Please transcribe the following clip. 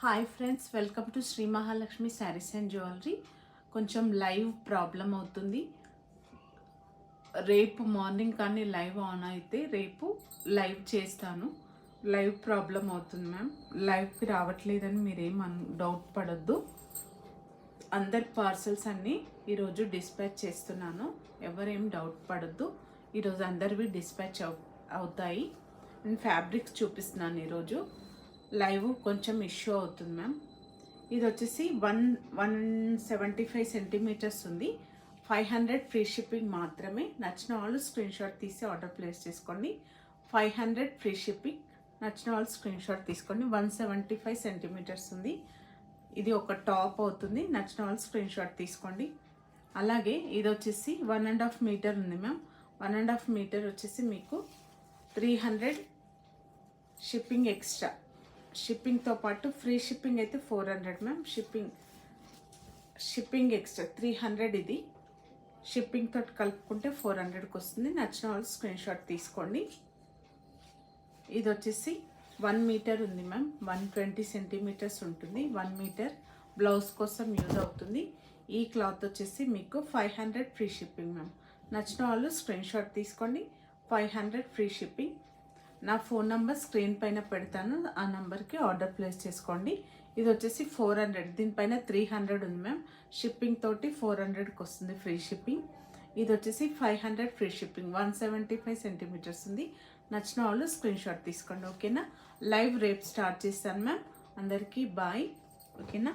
Hi friends, welcome to Shri Mahalakshmi sarees and jewellery. కొంచెం live problem అవుతుంది. రేపు మార్నింగ్ కానీ లైవ్ ఆన్ అయితే రేపు లైవ్ చేస్తాను. లైవ్ ప్రాబ్లం అవుతుంది మ్యామ్. లైవ్కి రావట్లేదని మీరేం డౌట్ పడొద్దు. అందరి పార్సల్స్ అన్నీ ఈరోజు డిస్పాచ్ చేస్తున్నాను. ఎవరేం డౌట్ పడొద్దు. ఈరోజు అందరివి డిస్పాచ్ అవుతాయి. నేను ఫ్యాబ్రిక్స్ చూపిస్తున్నాను ఈరోజు. లైవ్ కొంచెం ఇష్యూ అవుతుంది మ్యామ్. ఇది వచ్చేసి 175 సెంటీమీటర్స్ ఉంది. 500 ఫ్రీ షిప్పింగ్ మాత్రమే. నచ్చిన వాళ్ళు స్క్రీన్ షాట్ తీసి ఆర్డర్ ప్లేస్ చేసుకోండి. 500 ఫ్రీ షిప్పింగ్. నచ్చిన వాళ్ళు స్క్రీన్ షాట్ తీసుకోండి. 175 సెంటీమీటర్స్ ఉంది. ఇది ఒక టాప్ అవుతుంది. నచ్చిన వాళ్ళు స్క్రీన్ షాట్ తీసుకోండి. అలాగే ఇది వచ్చేసి 1.5 మీటర్ ఉంది మ్యామ్. 1.5 మీటర్ వచ్చేసి మీకు 300 షిప్పింగ్ ఎక్స్ట్రా. షిప్పింగ్తో పాటు ఫ్రీ షిప్పింగ్ అయితే 400 మ్యామ్. Shipping extra 300. ఇది షిప్పింగ్తో కలుపుకుంటే 400కి వస్తుంది. నచ్చిన వాళ్ళు స్క్రీన్ షాట్ తీసుకోండి. ఇది వచ్చేసి 1 మీటర్ ఉంది మ్యామ్. 120 సెంటీమీటర్స్ ఉంటుంది. 1 మీటర్ బ్లౌజ్ కోసం యూజ్ అవుతుంది. ఈ క్లాత్ వచ్చేసి మీకు 500 ఫ్రీ షిప్పింగ్ మ్యామ్. నచ్చిన వాళ్ళు స్క్రీన్ షాట్ తీసుకోండి. 500 ఫ్రీ షిప్పింగ్. నా ఫోన్ నెంబర్ స్క్రీన్ పైన పెడతాను. ఆ నెంబర్కి ఆర్డర్ ప్లేస్ చేసుకోండి. ఇది వచ్చేసి 400. దీనిపైన 300 ఉంది మ్యామ్. షిప్పింగ్ తోటి 400కి వస్తుంది ఫ్రీ షిప్పింగ్. ఇది వచ్చేసి 500 ఫ్రీ షిప్పింగ్. 175 సెంటీమీటర్స్ ఉంది. నచ్చిన వాళ్ళు స్క్రీన్ షాట్ తీసుకోండి. ఓకేనా? లైవ్ రేపు స్టార్ట్ చేస్తాను మ్యామ్. అందరికీ బాయ్. ఓకేనా?